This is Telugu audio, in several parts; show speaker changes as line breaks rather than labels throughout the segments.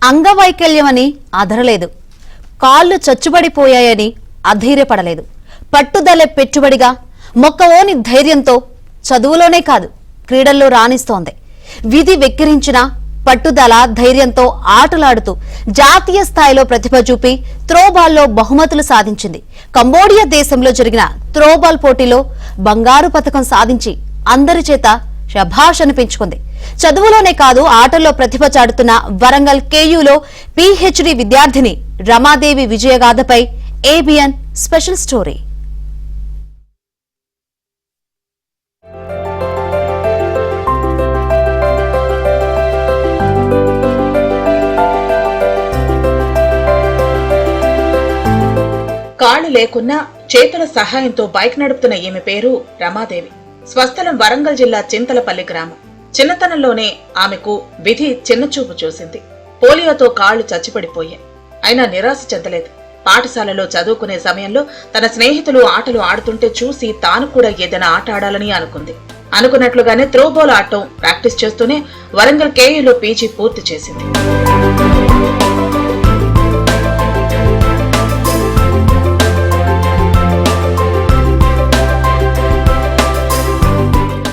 అంగవైకల్యమని అధరలేదు, కాళ్ళు చచ్చుబడిపోయాయని అధైర్యపడలేదు. పట్టుదలే పెట్టుబడిగా మొక్కవోని ధైర్యంతో చదువులోనే కాదు క్రీడల్లో రాణిస్తోంది. విధి వెక్కిరించిన పట్టుదల ధైర్యంతో ఆటలాడుతూ జాతీయ స్థాయిలో ప్రతిభ చూపి త్రోబాల్లో బహుమతులు సాధించింది. కంబోడియా దేశంలో జరిగిన త్రోబాల్ పోటీలో బంగారు పతకం సాధించి అందరి చేత శభాష్ అనిపించుకుంది. చదువులోనే కాదు ఆటల్లో ప్రతిభ చాటుతున్న వరంగల్ కేయూలో పీహెచ్డీ విద్యార్థిని రమాదేవి విజయగాథపై ఏబిఎన్ స్పెషల్ స్టోరీ.
కాళ్లు లేకున్నా చేతుల సహాయంతో బైక్ నడుపుతున్న ఈమె పేరు రమాదేవి. స్వస్థలం వరంగల్ జిల్లా చింతలపల్లి గ్రామం. చిన్నతనంలోనే ఆమెకు విధి చిన్నచూపు చూసింది. పోలియోతో కాళ్లు చచ్చిపడిపోయాయి. అయినా నిరాశ చెందలేదు. పాఠశాలలో చదువుకునే సమయంలో తన స్నేహితులు ఆటలు ఆడుతుంటే చూసి తాను కూడా ఏదైనా ఆట ఆడాలని అనుకుంది. అనుకున్నట్లుగానే త్రోబాల్ ఆడటం ప్రాక్టీస్ చేస్తూనే వరంగల్ కేయూలో పీజీ పూర్తి చేసింది.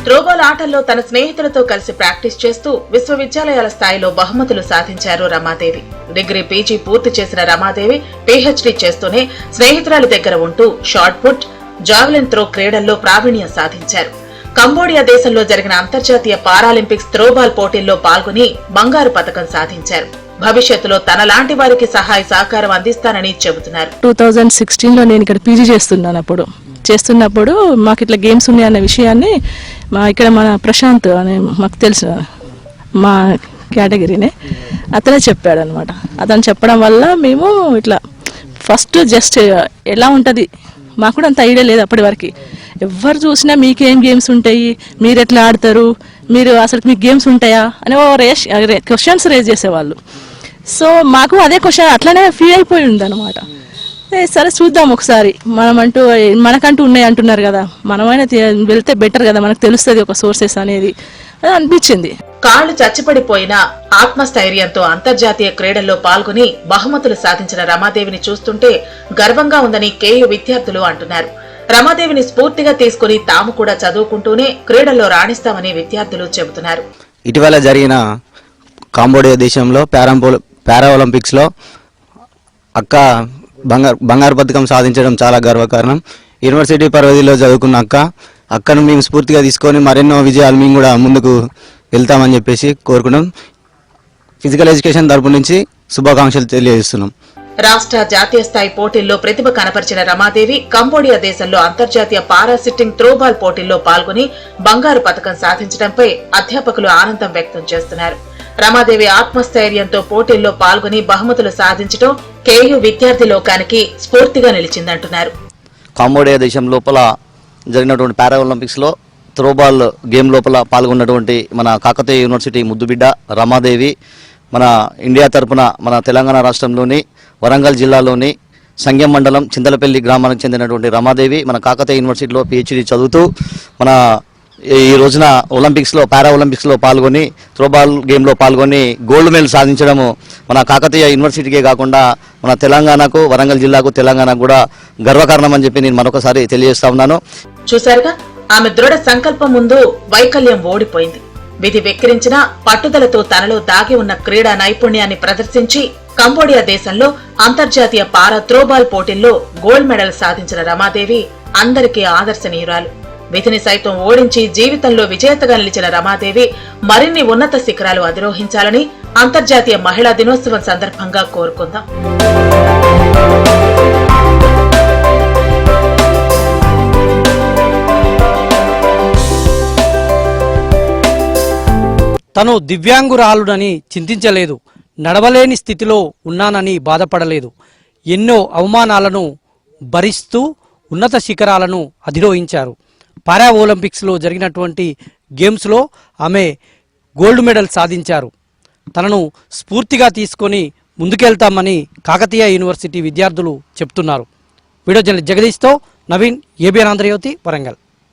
త్రోబాల్ ఆటల్లో తన స్నేహితులతో కలిసి ప్రాక్టీస్ చేస్తూ విశ్వవిద్యాలయాల స్థాయిలో బహుమతులు సాధించారు రమాదేవి. డిగ్రీ పీజీ పూర్తి చేసిన రమాదేవి పీహెచ్డీ చేస్తూనే స్నేహితురాలి దగ్గర ఉంటూ షాట్ పుట్, జావెలిన్ త్రో క్రీడల్లో ప్రావీణ్యం సాధించారు. కంబోడియా దేశంలో జరిగిన అంతర్జాతీయ పారాలింపిక్స్ త్రోబాల్ పోటీల్లో పాల్గొని బంగారు పతకం సాధించారు. భవిష్యత్తులో తనలాంటి వారికి సహాయ సహకారం అందిస్తానని చెబుతున్నారు.
2016లో నేను ఇక్కడ పీజీ చేస్తున్నప్పుడు మాకు ఇట్లా గేమ్స్ ఉన్నాయన్న విషయాన్ని ఇక్కడ మన ప్రశాంత్ అని మాకు తెలుసు, మా కేటగిరీనే, అతనే చెప్పాడు అనమాట. అతను చెప్పడం వల్ల మేము ఇట్లా ఫస్ట్ జస్ట్ ఎలా ఉంటుంది మాకు కూడా అంత ఐడియా లేదు అప్పటి వరకు. ఎవరు చూసినా మీకేం గేమ్స్ ఉంటాయి, మీరు ఎట్లా ఆడతారు, మీరు అసలు మీకు గేమ్స్ ఉంటాయా అని క్వశ్చన్స్ రేజ్ చేసేవాళ్ళు. సో మాకు అదే క్వశ్చన్ అట్లనే ఫీల్ అయిపోయి ఉంది అనమాట. సరే చూద్దాం ఒకసారి, మనకంటూ ఉన్నాయి అంటున్నారు కదా, మనమైనా వెళ్తే బెటర్ కదా, మనకు తెలుస్తుంది ఒక సోర్సెస్ అనేది అనిపించింది.
కాళ్లు చచ్చిపడిపోయినా ఆత్మస్థైర్యంతో అంతర్జాతీయ క్రీడల్లో పాల్గొని బహుమతులు సాధించిన రమాదేవిని చూస్తుంటే గర్వంగా ఉందని కేయూ విద్యార్థులు అంటున్నారు. రమాదేవిని స్ఫూర్తిగా తీసుకుని తాము కూడా చదువుకుంటూనే క్రీడల్లో రాణిస్తామని విద్యార్థులు చెబుతున్నారు.
ఇటీవల జరిగిన కాంబోడియా దేశంలో పారా ఒలింపిక్స్ లో అక్క బంగారు పథకం సాధించడం చాలా గర్వకారణం. యూనివర్సిటీ పరిధిలో చదువుకున్న అక్కను మేము స్ఫూర్తిగా తీసుకొని మరెన్నో విజయాలు మేము కూడా ముందుకు వెళ్తామని చెప్పేసి కోరుకున్నాం. ఫిజికల్ ఎడ్యుకేషన్ తరపు నుంచి శుభాకాంక్షలు తెలియజేస్తున్నాం.
రాష్ట్ర జాతీయ స్థాయి పోటీల్లో ప్రతిభ కనపరిచిన రమాదేవి కంబోడియా దేశంలో అంతర్జాతీయ పారా సిట్టింగ్ త్రోబాల్ పోటీల్లో పాల్గొని బంగారు పథకం సాధించడంపై అధ్యాపకులు ఆనందం వ్యక్తం చేస్తున్నారు. రమాదేవి ఆత్మస్థైర్యంతో పోటీల్లో పాల్గొని బహుమతులు సాధించడం కేయూ విద్యార్థి లోకానికి స్ఫూర్తిగా నిలిచిందంటున్నారు.
కాంబోడియా దేశం లోపల జరిగినటువంటి పారా ఒలింపిక్స్ లో త్రోబాల్ గేమ్ లోపల పాల్గొన్నటువంటి మన కాకతీయ యూనివర్సిటీ ముద్దుబిడ్డ రమాదేవి మన ఇండియా తరపున మన తెలంగాణ రాష్ట్రంలోని వరంగల్ జిల్లాలోని సంగెం మండలం చింతలపల్లి గ్రామానికి చెందినటువంటి రమాదేవి మన కాకతీయ యూనివర్సిటీలో పీహెచ్డీ చదువుతూ మన ఈ రోజున పారా ఒలింపిక్స్లో పాల్గొని త్రోబాల్ గేమ్లో పాల్గొని గోల్డ్ మెడల్ సాధించడము మన కాకతీయ యూనివర్సిటీకే కాకుండా మన తెలంగాణకు, వరంగల్ జిల్లాకు, తెలంగాణకు కూడా గర్వకారణం అని చెప్పి నేను మరొకసారి తెలియజేస్తా ఉన్నాను.
చూశారుగా, ఆమె దృఢ సంకల్పం ముందు వైకల్యం ఓడిపోయింది. విధి వెక్కిరించిన పట్టుదలతో తనలో దాగి ఉన్న క్రీడా నైపుణ్యాన్ని ప్రదర్శించి కంబోడియా దేశంలో అంతర్జాతీయ పారా త్రోబాల్ పోటీల్లో గోల్డ్ మెడల్ సాధించిన రమాదేవి అందరికీ ఆదర్శనీయురాలు. విధిని సైతం ఓడించి జీవితంలో విజేతగా నిలిచిన రమాదేవి మరిన్ని ఉన్నత శిఖరాలు అధిరోహించాలని అంతర్జాతీయ మహిళా దినోత్సవం సందర్భంగా కోరుకుందాం.
తను దివ్యాంగురాలునని చింతించలేదు, నడవలేని స్థితిలో ఉన్నానని బాధపడలేదు. ఎన్నో అవమానాలను భరిస్తూ ఉన్నత శిఖరాలను అధిరోహించారు. పారా ఒలింపిక్స్లో జరిగినటువంటి గేమ్స్లో ఆమె గోల్డ్ మెడల్ సాధించారు. తనను స్ఫూర్తిగా తీసుకొని ముందుకెళ్తామని కాకతీయ యూనివర్సిటీ విద్యార్థులు చెప్తున్నారు. వీడియో జర్నలిస్ట్ జగదీష్తో నవీన్, ఏబిఎన్ ఆంధ్రజ్యోతి, వరంగల్.